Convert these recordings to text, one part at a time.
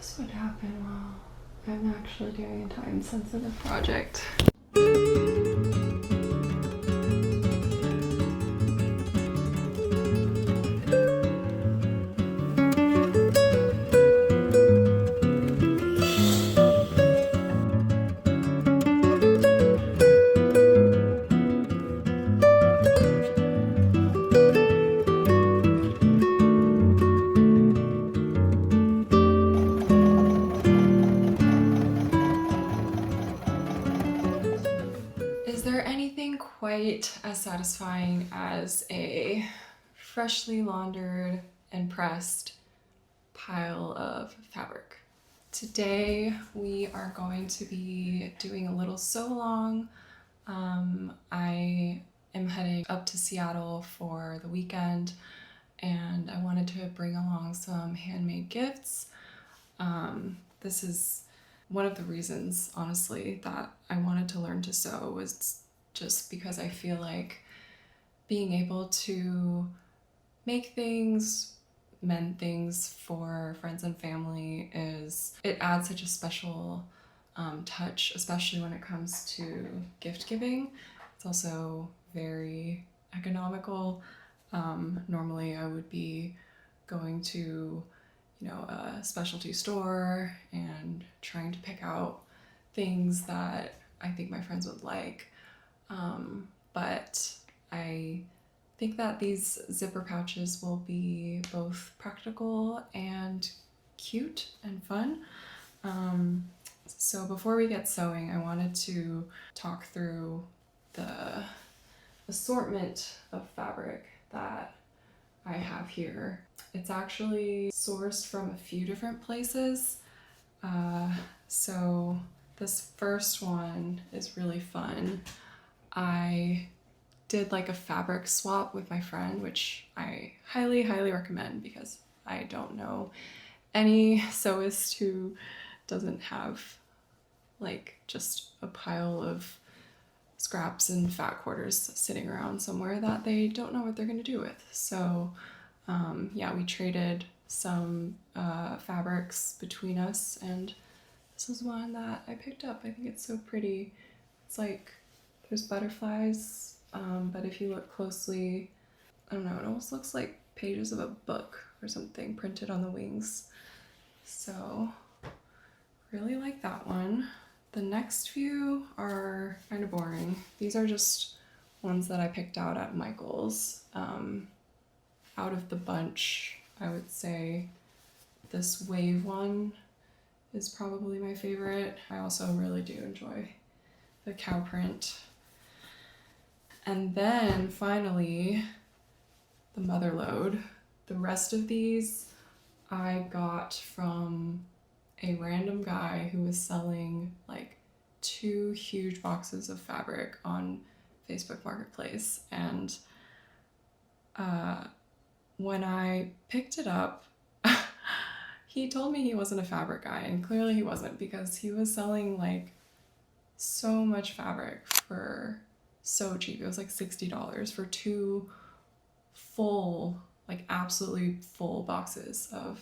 This would happen while I'm actually doing a time-sensitive project. Is there anything quite as satisfying as a freshly laundered and pressed pile of fabric? Today we are going to be doing a little sew along. I am heading up to Seattle for the weekend and I wanted to bring along some handmade gifts. This is one of the reasons, honestly, that I wanted to learn to sew, was just because I feel like being able to make things, mend things for friends and family it adds such a special touch, especially when it comes to gift giving. It's also very economical. Normally I would be going to a specialty store and trying to pick out things that I think my friends would like. But I think that these zipper pouches will be both practical and cute and fun. So before we get sewing, I wanted to talk through the assortment of fabric that I have here. It's actually sourced from a few different places. So this first one is really fun. I did like a fabric swap with my friend, which I highly, highly recommend because I don't know any sewist who doesn't have like just a pile of scraps and fat quarters sitting around somewhere that they don't know what they're going to do with. So yeah, we traded some fabrics between us, and this is one that I picked up. I think it's so pretty. It's like there's butterflies, but if you look closely, I don't know, it almost looks like pages of a book or something printed on the wings. So really like that one. The next few are kind of boring. These are just ones that I picked out at Michael's. Out of the bunch, I would say this wave one is probably my favorite. I also really do enjoy the cow print. And then finally, the mother load. The rest of these I got from a random guy who was selling like 2 huge boxes of fabric on Facebook Marketplace. And when I picked it up, he told me he wasn't a fabric guy, and clearly he wasn't, because he was selling like so much fabric for so cheap. It was like $60 for 2 full, like absolutely full boxes of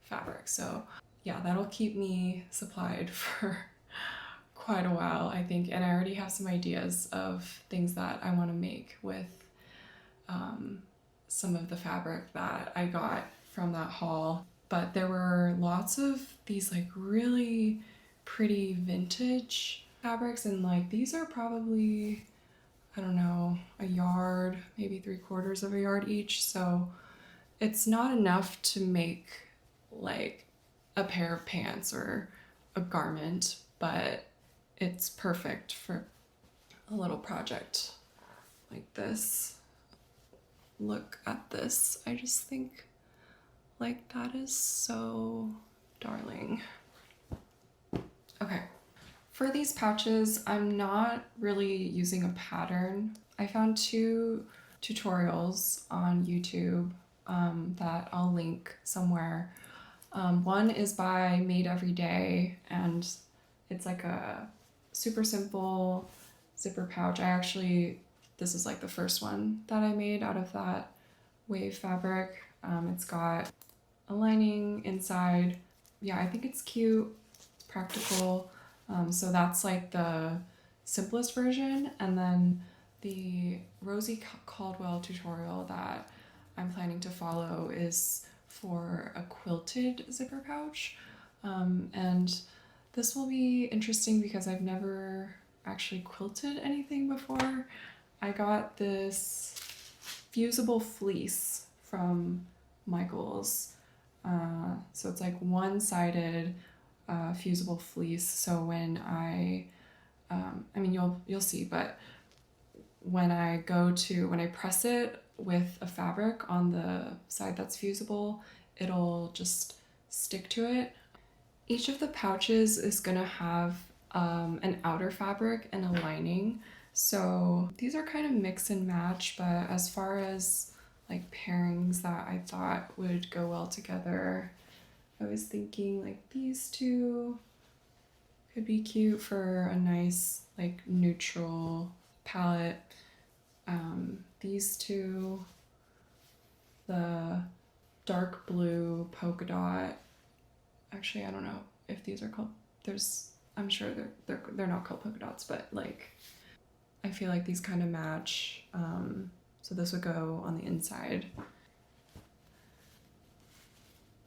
fabric. So yeah, that'll keep me supplied for quite a while, I think. And I already have some ideas of things that I want to make with some of the fabric that I got from that haul. But there were lots of these like really pretty vintage fabrics, and like these are probably, I don't know, a yard, maybe 3/4 of a yard each. So it's not enough to make like a pair of pants or a garment, but it's perfect for a little project like this. Look at this. I just think like that is so darling. Okay, for these pouches, I'm not really using a pattern. I found 2 tutorials on YouTube that I'll link somewhere. One is by Made Every Day, and it's like a super simple zipper pouch. This is like the first one that I made out of that wave fabric. It's got a lining inside, yeah, I think it's cute, it's practical. So that's like the simplest version. And then the Rosie Caldwell tutorial that I'm planning to follow is for a quilted zipper pouch. And this will be interesting because I've never actually quilted anything before. I got this fusible fleece from Michael's. So it's like one-sided fusible fleece. So when I mean you'll see, but when I press it with a fabric on the side that's fusible, it'll just stick to it. Each of the pouches is gonna have an outer fabric and a lining. So these are kind of mix and match, but as far as like pairings that I thought would go well together, I was thinking like these two could be cute for a nice like neutral palette. These two, the dark blue polka dot. Actually, I don't know if these are called. I'm sure they're not called polka dots, but like I feel like these kind of match. So this would go on the inside.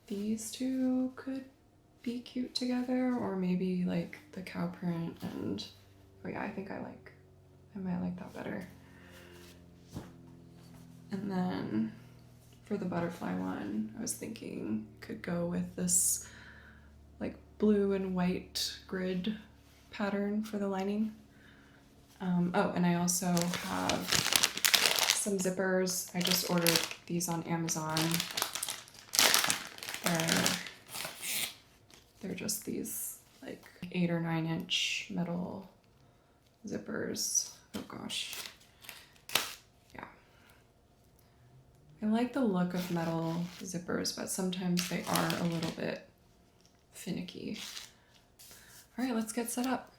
These two could be cute together, or maybe like the cow print and oh yeah, I might like that better. And then for the butterfly one, I was thinking could go with this like blue and white grid pattern for the lining. Oh, and I also have some zippers. I just ordered these on Amazon. They're just these like 8 or 9 inch metal zippers. Oh gosh. Yeah. I like the look of metal zippers, but sometimes they are a little bit finicky. All right, let's get set up.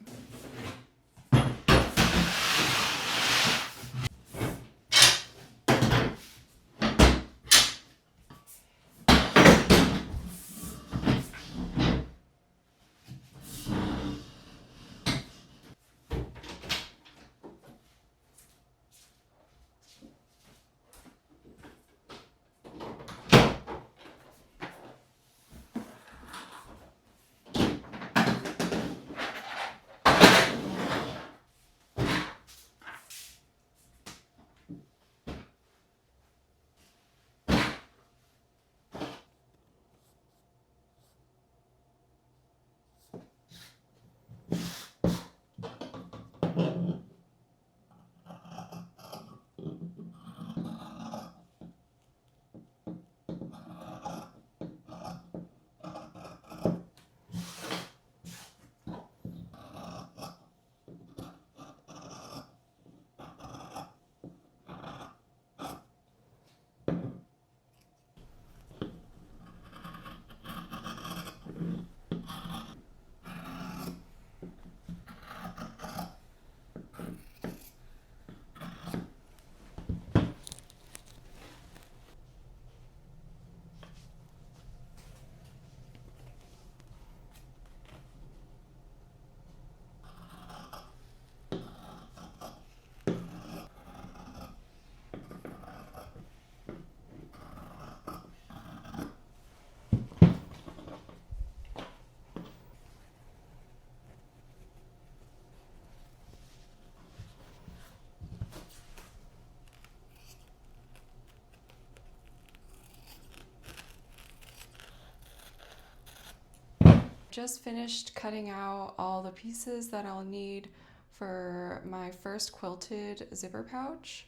Just finished cutting out all the pieces that I'll need for my first quilted zipper pouch.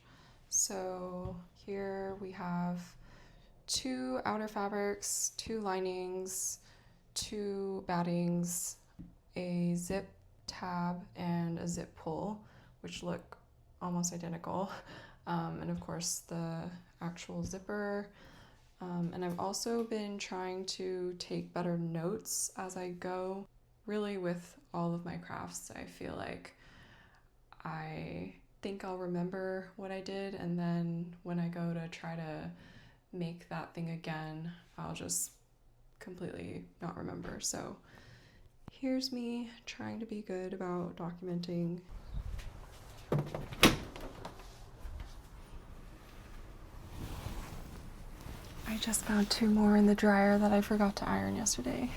So here we have 2 outer fabrics, 2 linings, 2 battings, a zip tab, and a zip pull, which look almost identical. And of course the actual zipper. And I've also been trying to take better notes as I go. Really, with all of my crafts, I feel like I think I'll remember what I did, and then when I go to try to make that thing again, I'll just completely not remember. So here's me trying to be good about documenting. I just found 2 more in the dryer that I forgot to iron yesterday.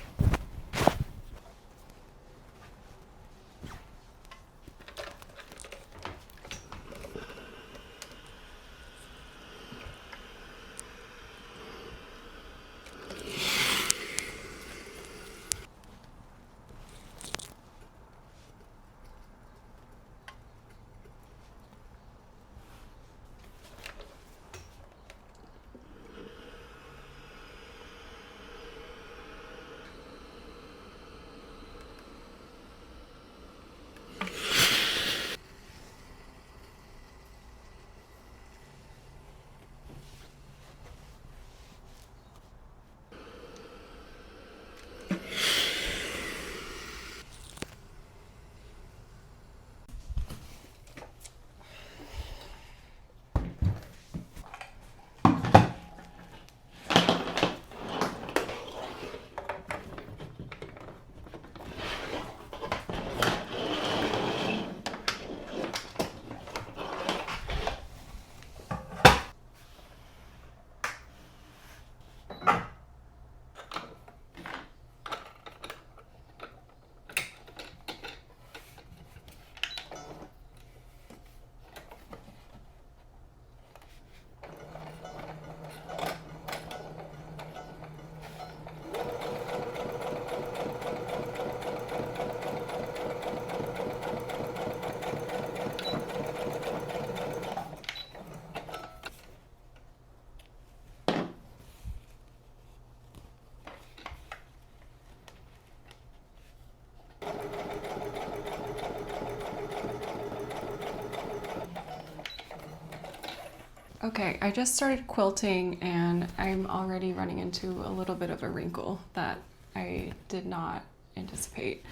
Okay, I just started quilting and I'm already running into a little bit of a wrinkle that I did not anticipate.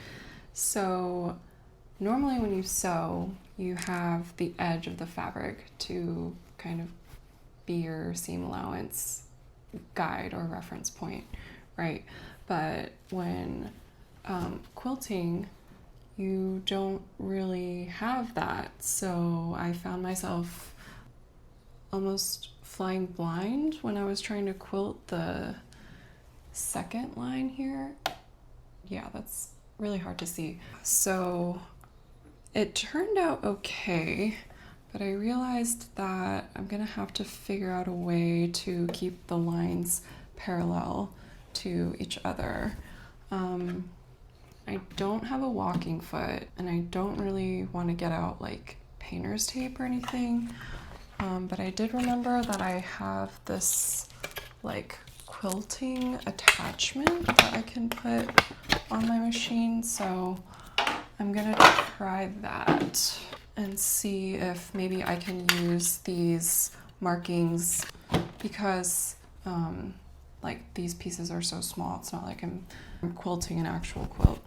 So normally when you sew, you have the edge of the fabric to kind of be your seam allowance guide or reference point, right? But when quilting, you don't really have that. So I found myself almost flying blind when I was trying to quilt the second line here. Yeah, that's really hard to see. So it turned out okay, but I realized that I'm gonna have to figure out a way to keep the lines parallel to each other. I don't have a walking foot and I don't really want to get out like painter's tape or anything. But I did remember that I have this like quilting attachment that I can put on my machine, so I'm gonna try that and see if maybe I can use these markings because like these pieces are so small. It's not like I'm quilting an actual quilt.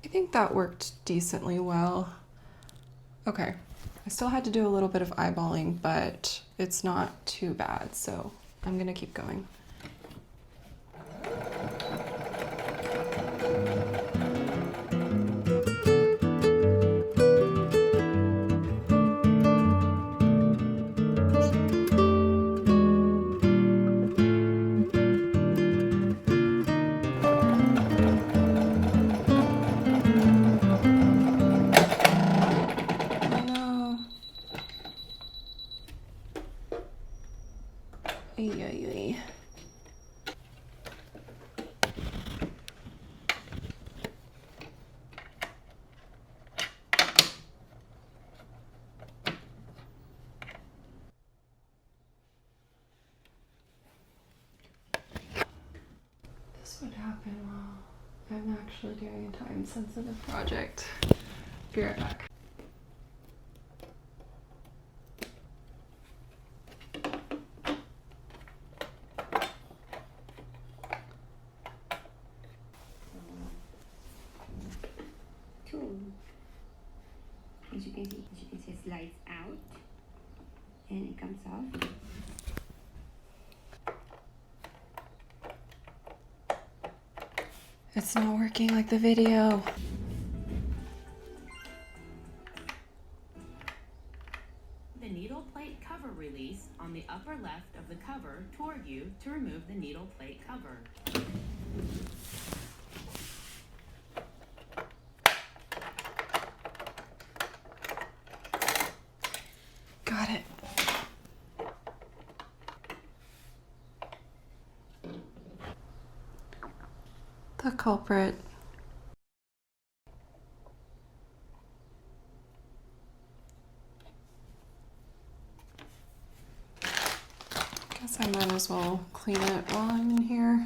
I think that worked decently well. Okay, I still had to do a little bit of eyeballing, but it's not too bad, so I'm gonna keep going. This would happen while I'm actually doing a time-sensitive project. Be right back. Tool. As you can see, it slides out and it comes off. It's not working like the video. The needle plate cover release on the upper left of the cover toward you to remove the needle plate cover. Got it. The culprit. Guess I might as well clean it while I'm in here.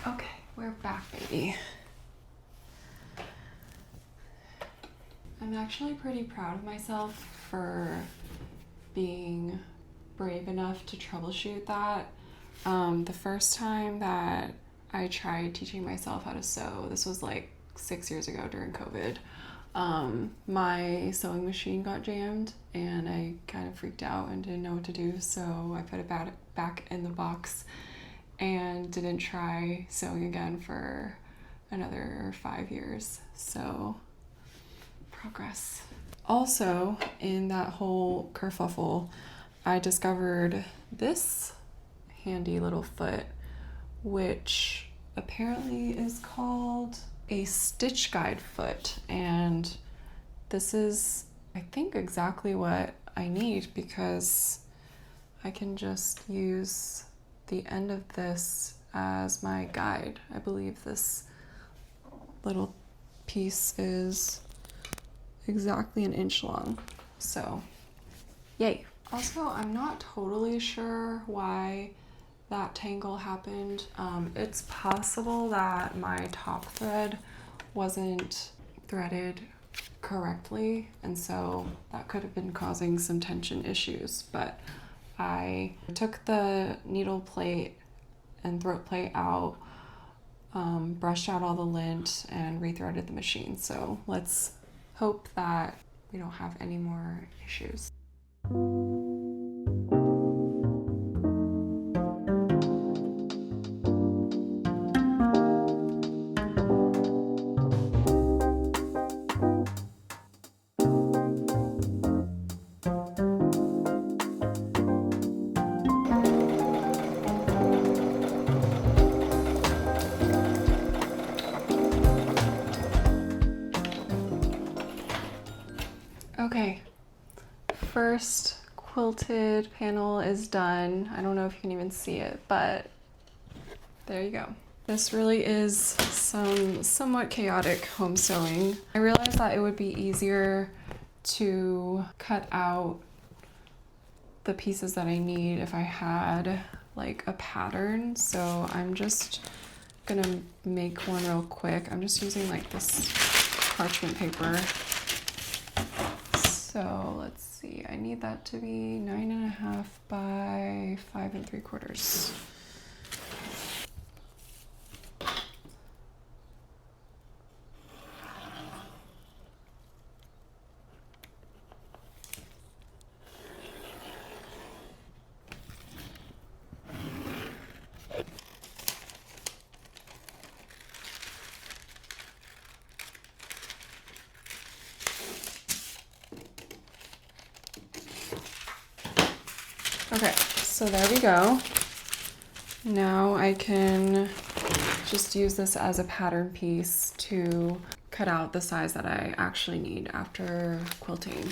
Okay, we're back, baby. I'm actually pretty proud of myself for being brave enough to troubleshoot that. The first time that I tried teaching myself how to sew, this was like 6 years ago during COVID, my sewing machine got jammed and I kind of freaked out and didn't know what to do, so I put it back in the box and didn't try sewing again for another 5 years. So progress. Also, in that whole kerfuffle, I discovered this handy little foot, which apparently is called a stitch guide foot, and this is, I think, exactly what I need, because I can just use the end of this as my guide. I believe this little piece is exactly 1 inch long, so yay. Also, I'm not totally sure why that tangle happened. It's possible that my top thread wasn't threaded correctly, and so that could have been causing some tension issues, but I took the needle plate and throat plate out, brushed out all the lint, and rethreaded the machine. So let's hope that we don't have any more issues. Okay, first quilted panel is done. I don't know if you can even see it, but there you go. This really is some somewhat chaotic home sewing. I realized that it would be easier to cut out the pieces that I need if I had like a pattern, so I'm just gonna make one real quick. I'm just using like this parchment paper. So let's see, I need that to be 9.5 by 5 3/4. Okay, so there we go. Now I can just use this as a pattern piece to cut out the size that I actually need after quilting.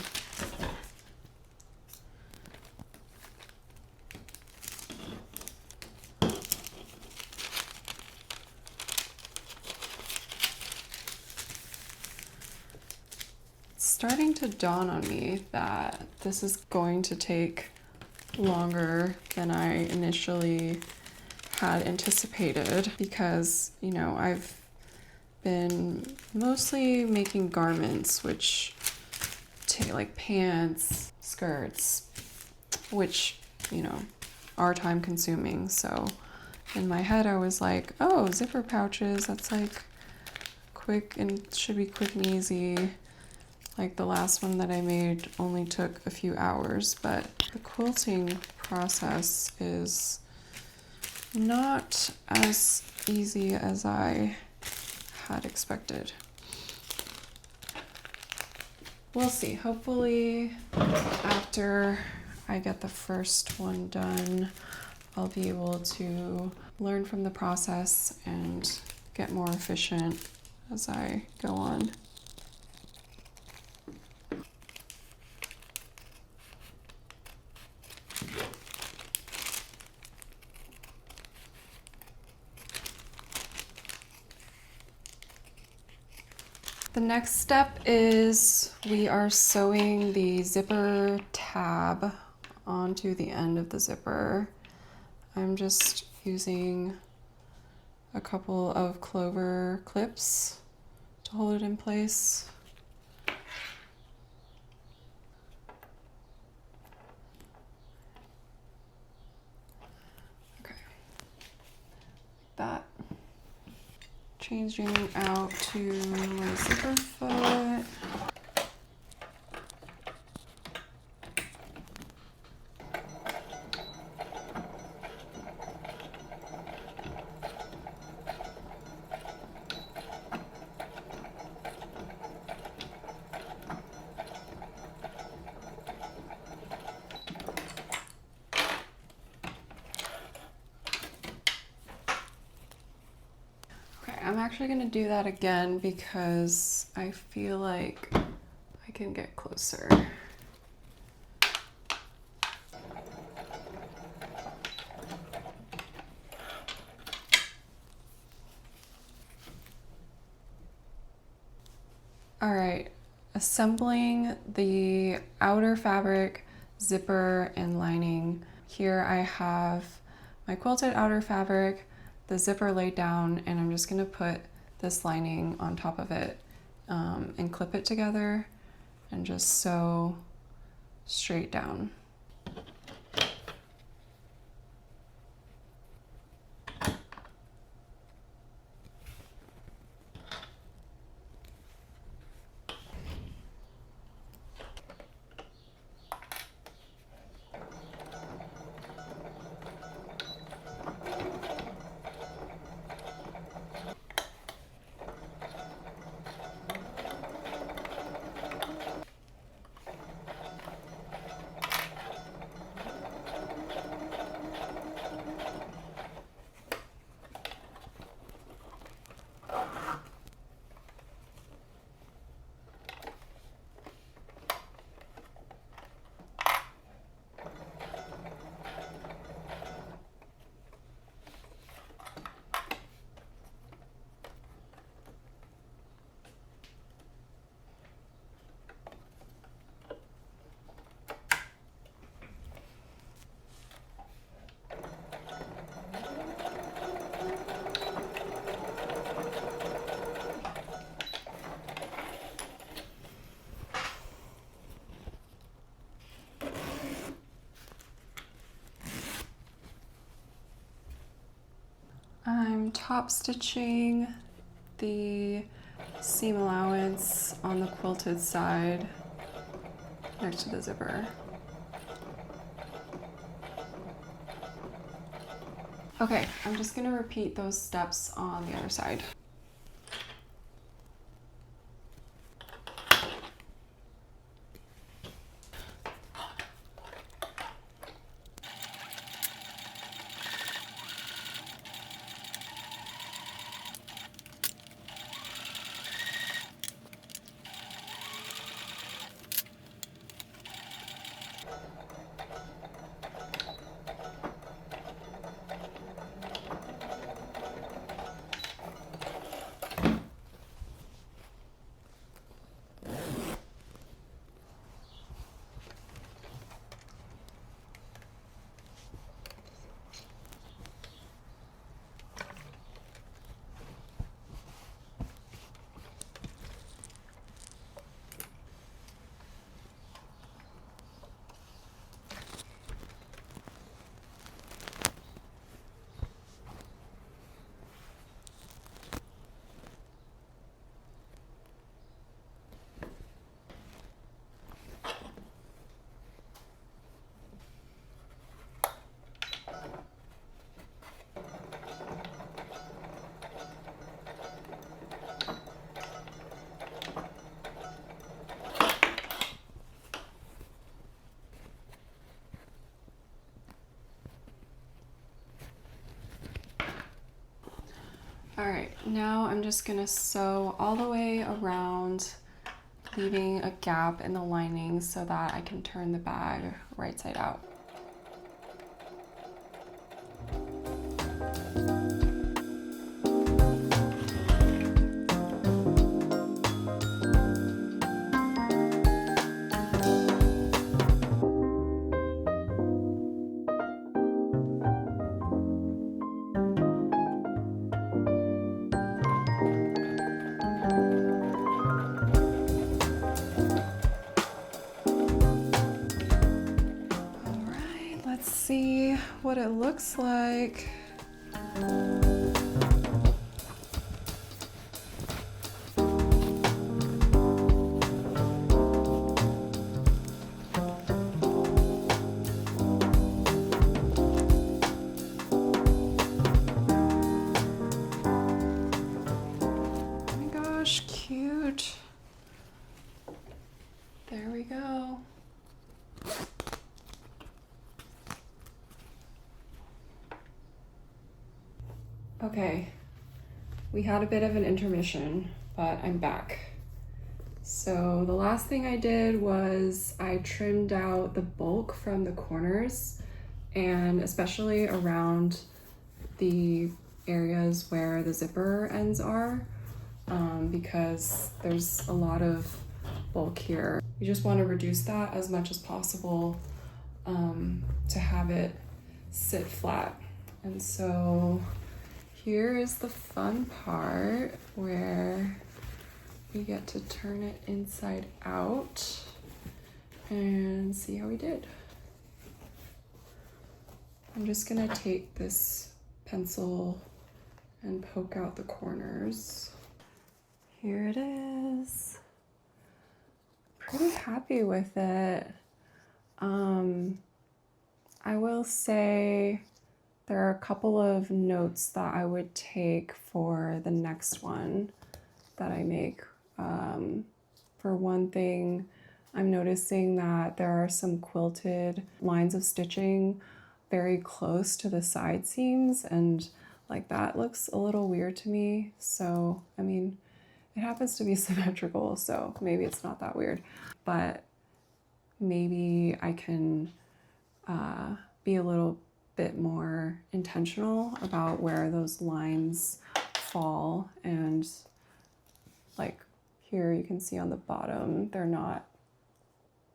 It's starting to dawn on me that this is going to take longer than I initially had anticipated because, you know, I've been mostly making garments, which take like pants, skirts, which, you know, are time consuming. So in my head, I was like, oh, zipper pouches, that's like quick and should be quick and easy. Like the last one that I made only took a few hours, but the quilting process is not as easy as I had expected. We'll see. Hopefully after I get the first one done, I'll be able to learn from the process and get more efficient as I go on. The next step is we are sewing the zipper tab onto the end of the zipper. I'm just using a couple of clover clips to hold it in place. Okay, like that. Changing out to my zipper foot. I'm actually going to do that again because I feel like I can get closer. All right, assembling the outer fabric, zipper, and lining. Here I have my quilted outer fabric, the zipper laid down, and I'm just gonna put this lining on top of it and clip it together and just sew straight down. I'm top stitching the seam allowance on the quilted side next to the zipper. Okay, I'm just gonna repeat those steps on the other side. All right, now I'm just gonna sew all the way around, leaving a gap in the lining so that I can turn the bag right side out. See what it looks like. Oh my gosh, cute. There we go. Okay, we had a bit of an intermission, but I'm back. So the last thing I did was I trimmed out the bulk from the corners, and especially around the areas where the zipper ends are, because there's a lot of bulk here. You just want to reduce that as much as possible to have it sit flat. And so here is the fun part where we get to turn it inside out and see how we did. I'm just gonna take this pencil and poke out the corners. Here it is. Pretty happy with it. I will say there are a couple of notes that I would take for the next one that I make. For one thing, I'm noticing that there are some quilted lines of stitching very close to the side seams, and like that looks a little weird to me. So, I mean, it happens to be symmetrical, so maybe it's not that weird, but maybe I can be a little bit more intentional about where those lines fall. And like here you can see on the bottom, they're not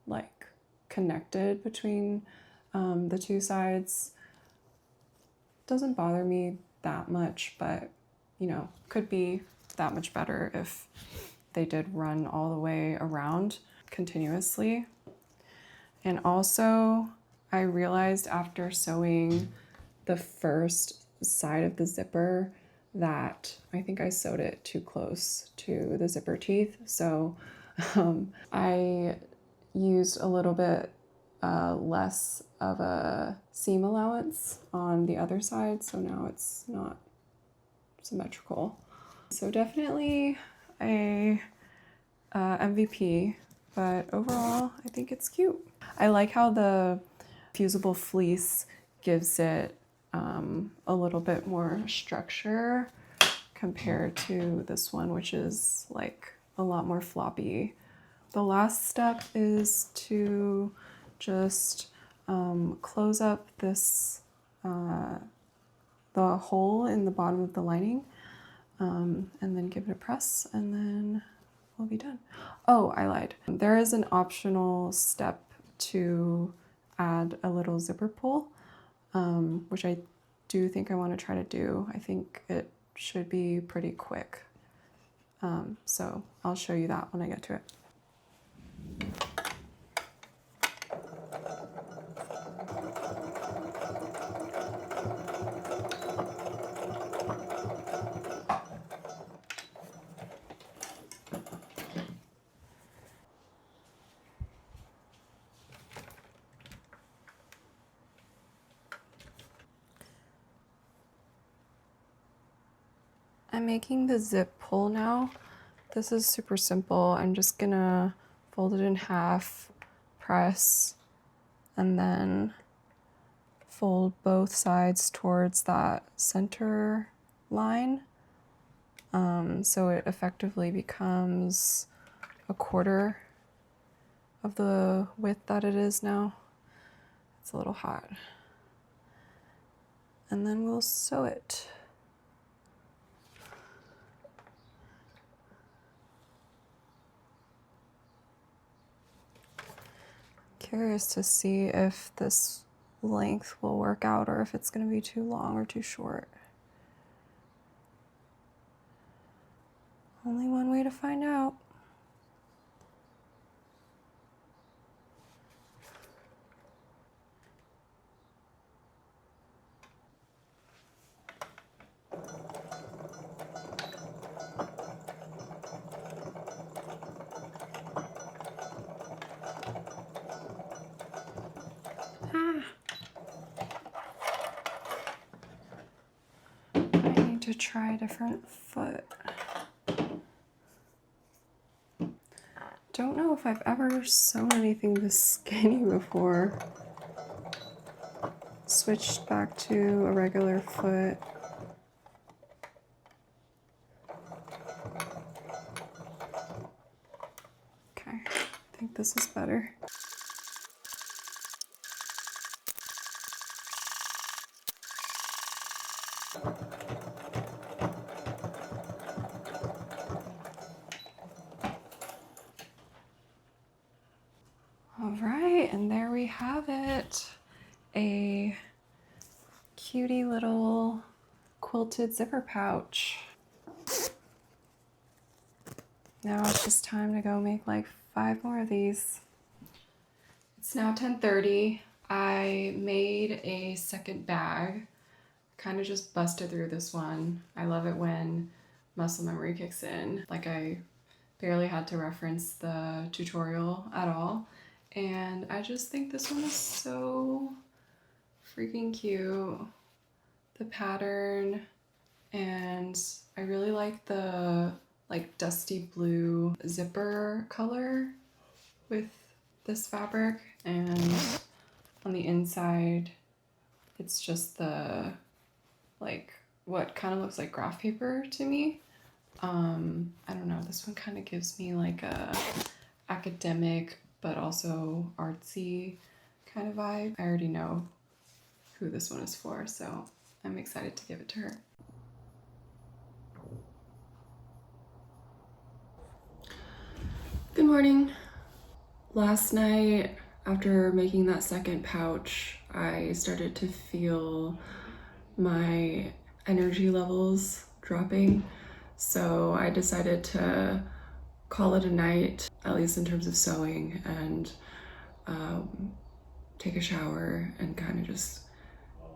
like connected between the two sides. Doesn't bother me that much, but you know, could be that much better if they did run all the way around continuously. And also I realized after sewing the first side of the zipper that I think I sewed it too close to the zipper teeth. So I used a little bit less of a seam allowance on the other side, so now it's not symmetrical. So definitely a MVP, but overall I think it's cute. I like how the fusible fleece gives it a little bit more structure compared to this one, which is like a lot more floppy. The last step is to just close up this the hole in the bottom of the lining, and then give it a press, and then we'll be done. Oh, I lied. There is an optional step to add a little zipper pull, which I do think I want to try to do. I think it should be pretty quick. So I'll show you that when I get to it. I'm making the zip pull now. This is super simple. I'm just gonna fold it in half, press, and then fold both sides towards that center line, So it effectively becomes a quarter of the width that it is now. It's a little hot. And then we'll sew it. Curious to see if this length will work out or if it's going to be too long or too short. Only one way to find out. I need to try a different foot. Don't know if I've ever sewn anything this skinny before. Switched back to a regular foot. Okay, I think this is better. All right, and there we have it. A cutie little quilted zipper pouch. Now it's just time to go make like 5 more of these. It's now 10:30. I made a second bag. Kind of just busted through this one. I love it when muscle memory kicks in. Like I barely had to reference the tutorial at all. And I just think this one is so freaking cute. The pattern, and I really like the like dusty blue zipper color with this fabric, and on the inside it's just the like what kind of looks like graph paper to me. I don't know, this one kind of gives me like a academic but also artsy kind of vibe. I already know who this one is for, so I'm excited to give it to her. Good morning. Last night, after making that second pouch, I started to feel my energy levels dropping. So I decided to call it a night, at least in terms of sewing, and take a shower and kind of just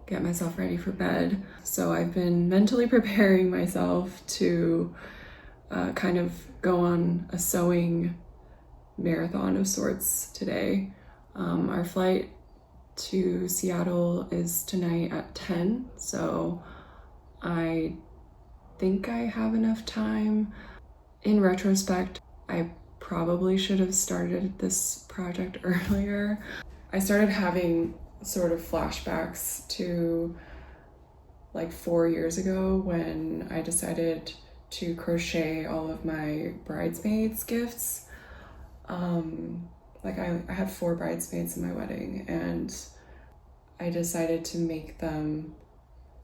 get myself ready for bed. So I've been mentally preparing myself to kind of go on a sewing marathon of sorts today. Our flight to Seattle is tonight at 10, so I think I have enough time. In retrospect, I probably should have started this project earlier. I started having sort of flashbacks to like 4 years ago when I decided to crochet all of my bridesmaids gifts. Like I had 4 bridesmaids in my wedding, and I decided to make them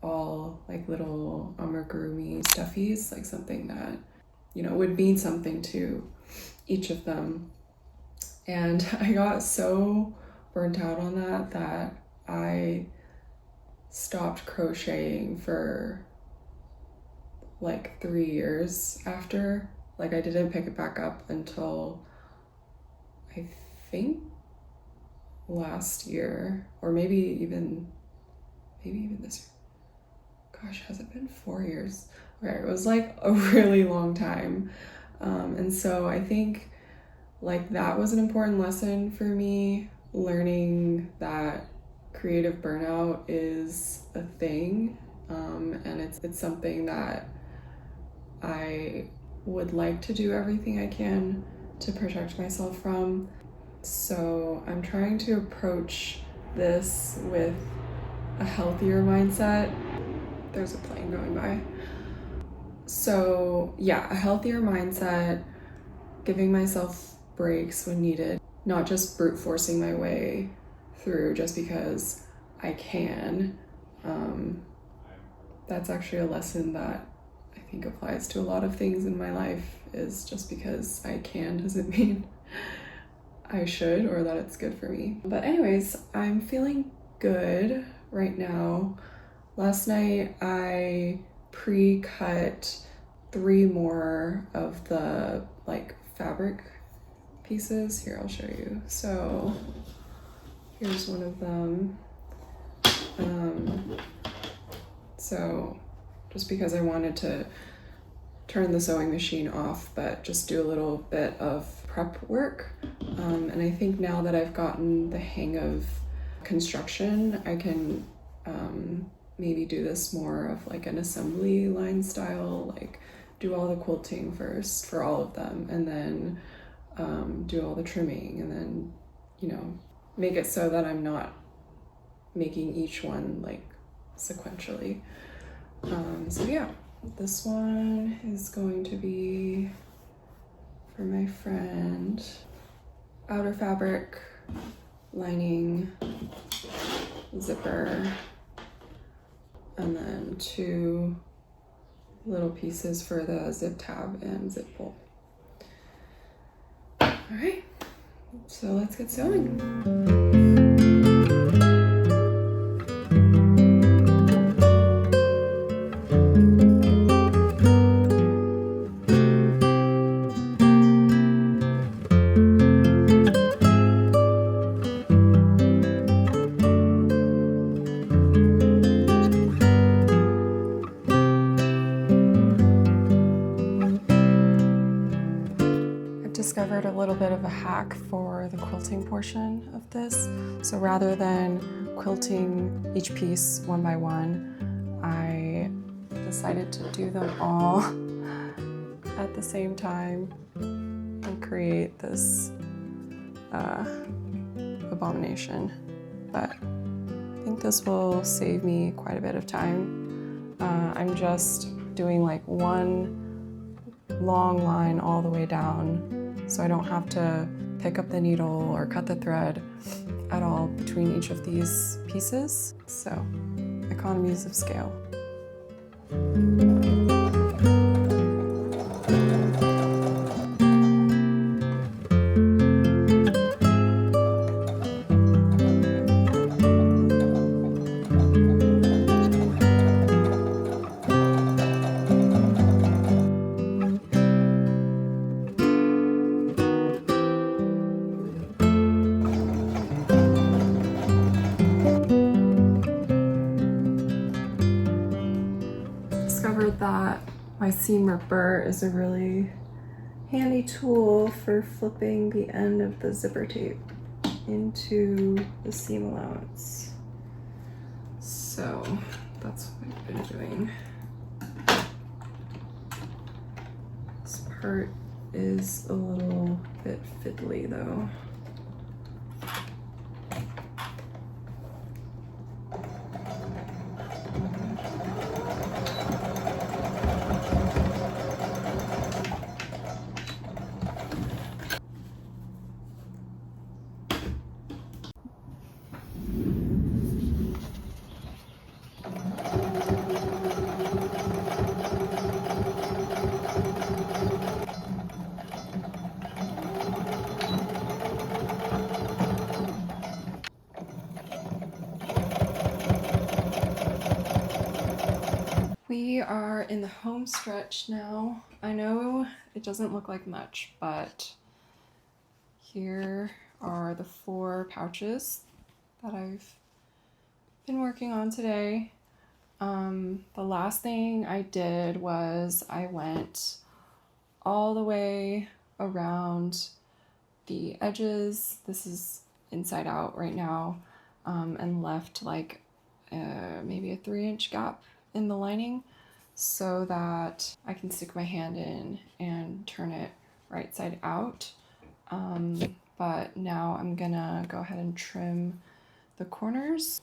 all like little amigurumi stuffies, like something that, you know, would mean something to each of them. And I got so burnt out on that I stopped crocheting for like 3 years after. Like I didn't pick it back up until I think last year, or maybe even this year. Gosh, has it been 4 years? Okay, it was like a really long time. And so I think like that was an important lesson for me, learning that creative burnout is a thing, and it's something that I would like to do everything I can to protect myself from. So I'm trying to approach this with a healthier mindset. There's a plane going by. So yeah, a healthier mindset, giving myself breaks when needed, not just brute forcing my way through just because I can. That's actually a lesson that I think applies to a lot of things in my life, is just because I can doesn't mean I should or that it's good for me. But anyways, I'm feeling good right now. Last night I pre-cut 3 more of the like fabric pieces. Here, I'll show you. So here's one of them. So just because I wanted to turn the sewing machine off, but just do a little bit of prep work. And I think now that I've gotten the hang of construction, I can maybe do this more of like an assembly line style, like do all the quilting first for all of them, and then do all the trimming, and then, you know, make it so that I'm not making each one like sequentially. So yeah, this one is going to be for my friend. Outer fabric, lining, zipper, and then 2 little pieces for the zip tab and zip pull. All right, so let's get sewing. Discovered a little bit of a hack for the quilting portion of this. So rather than quilting each piece one by one, I decided to do them all at the same time and create this abomination. But I think this will save me quite a bit of time. I'm just doing like one long line all the way down, so I don't have to pick up the needle or cut the thread at all between each of these pieces. So, economies of scale. Discovered that my seam ripper is a really handy tool for flipping the end of the zipper tape into the seam allowance. So that's what I've been doing. This part is a little bit fiddly though. We are in the home stretch now. I know it doesn't look like much, but here are the 4 pouches that I've been working on today. The last thing I did was I went all the way around the edges. This is inside out right now, and left like maybe a 3-inch gap in the lining so that I can stick my hand in and turn it right side out. But now I'm gonna go ahead and trim the corners.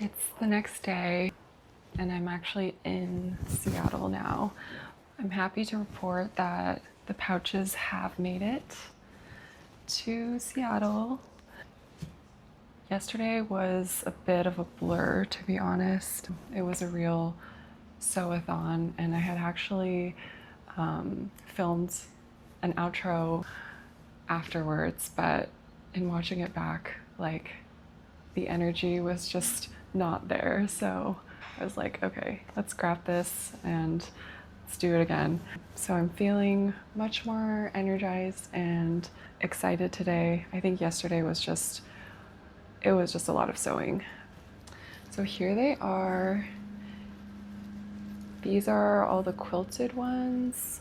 It's the next day and I'm actually in Seattle now. I'm happy to report that the pouches have made it to Seattle. Yesterday was a bit of a blur, to be honest. It was a real sew-a-thon, and I had actually filmed an outro afterwards, but in watching it back, like, the energy was just not there. So I was like, okay, let's scrap this and let's do it again. So I'm feeling much more energized and excited today. I think yesterday was just, it was just a lot of sewing. So here they are. These are all the quilted ones.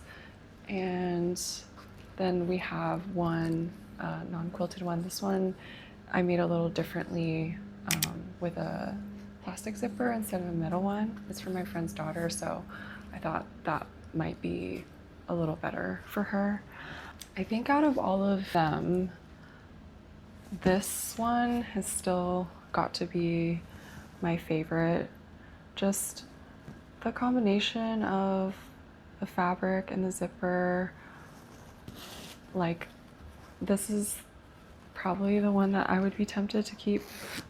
And then we have one non-quilted one. This one I made a little differently with a plastic zipper instead of a metal one. It's for my friend's daughter, so I thought that might be a little better for her. I think out of all of them, this one has still got to be my favorite. Just the combination of the fabric and the zipper. Like, this is probably the one that I would be tempted to keep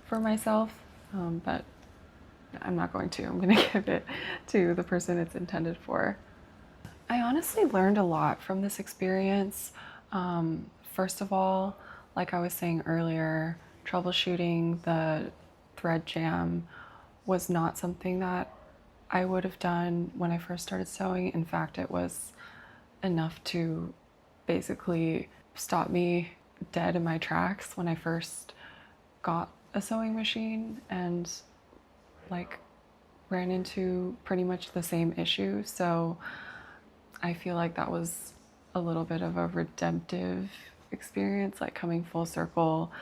for myself, but I'm not going to. I'm going to give it to the person it's intended for. I honestly learned a lot from this experience. First of all, like I was saying earlier, troubleshooting the thread jam was not something that I would have done when I first started sewing. In fact, it was enough to basically stop me dead in my tracks when I first got a sewing machine and like ran into pretty much the same issue. So I feel like that was a little bit of a redemptive experience, like coming full circle.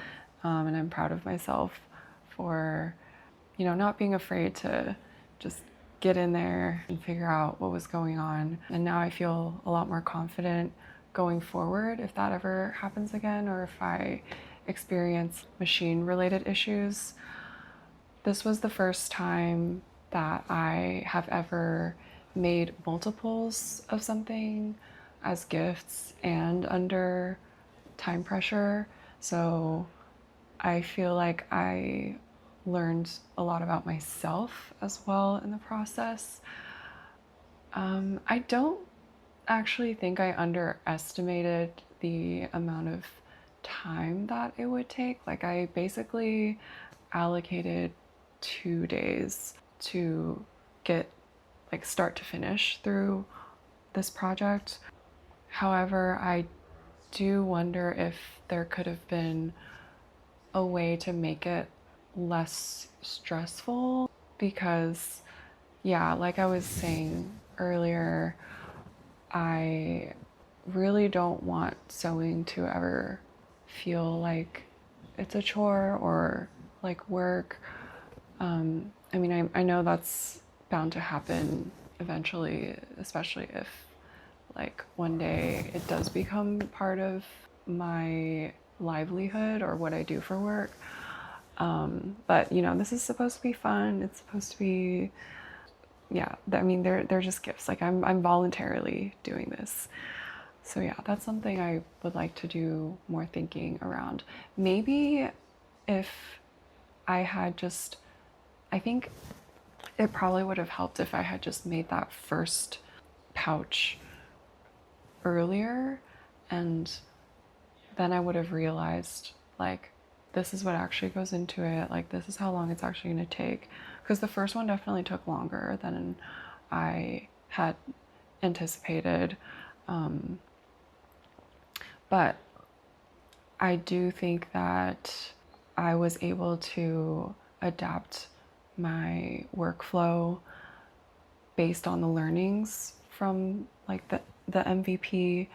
And I'm proud of myself for, you know, not being afraid to just get in there and figure out what was going on. And now I feel a lot more confident going forward if that ever happens again, or if I experience machine related issues. This was the first time that I have ever made multiples of something as gifts and under time pressure. So I feel like I learned a lot about myself as well in the process. I don't actually think I underestimated the amount of time that it would take. Like, I basically allocated 2 days to get like start to finish through this project. However, I do wonder if there could have been a way to make it less stressful, because yeah, like I was saying earlier, I really don't want sewing to ever feel like it's a chore or like work. I mean, I know that's bound to happen eventually, especially if like one day it does become part of my livelihood or what I do for work. But you know, this is supposed to be fun. It's supposed to be, yeah, I mean, they're just gifts. Like, I'm voluntarily doing this. So yeah, that's something I would like to do more thinking around. Maybe if I had just, I think it probably would have helped if I had just made that first pouch earlier, and then I would have realized, like, this is what actually goes into it. Like, this is how long it's actually going to take. Because the first one definitely took longer than I had anticipated. But I do think that I was able to adapt my workflow based on the learnings from like the MVP,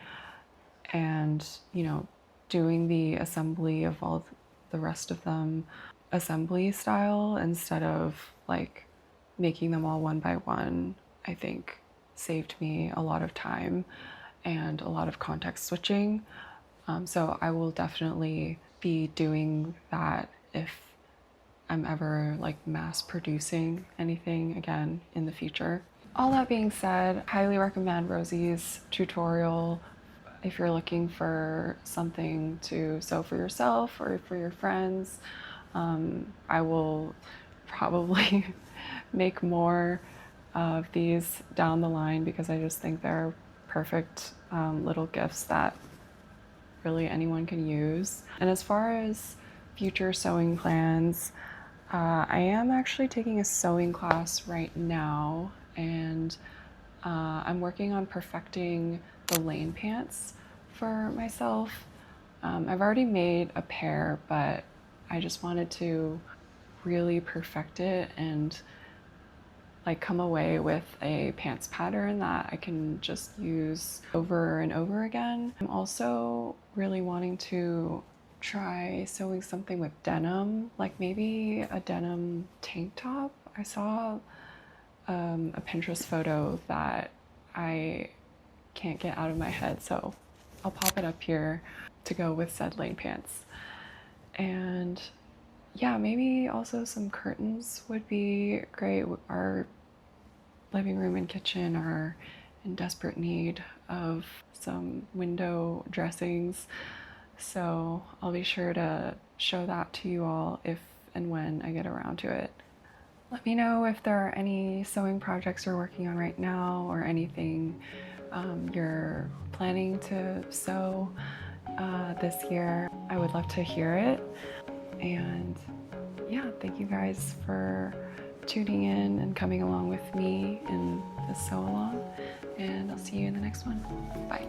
and, you know, doing the assembly of all the rest of them assembly style instead of like making them all one by one, I think saved me a lot of time and a lot of context switching. So I will definitely be doing that if I'm ever like mass producing anything again in the future. All that being said, highly recommend Rosie's tutorial if you're looking for something to sew for yourself or for your friends. I will probably make more of these down the line because I just think they're perfect little gifts that really anyone can use. And as far as future sewing plans, I am actually taking a sewing class right now, and I'm working on perfecting the lane pants for myself. I've already made a pair, but I just wanted to really perfect it and like come away with a pants pattern that I can just use over and over again. I'm also really wanting to try sewing something with denim, like maybe a denim tank top. I saw a Pinterest photo that I can't get out of my head, so I'll pop it up here to go with said lane pants. And yeah, maybe also some curtains would be great. Our living room and kitchen are in desperate need of some window dressings, so I'll be sure to show that to you all if and when I get around to it. Let me know if there are any sewing projects you're working on right now or anything you're planning to sew this year. I would love to hear it. And yeah, thank you guys for tuning in and coming along with me in this sew along. And I'll see you in the next one. Bye.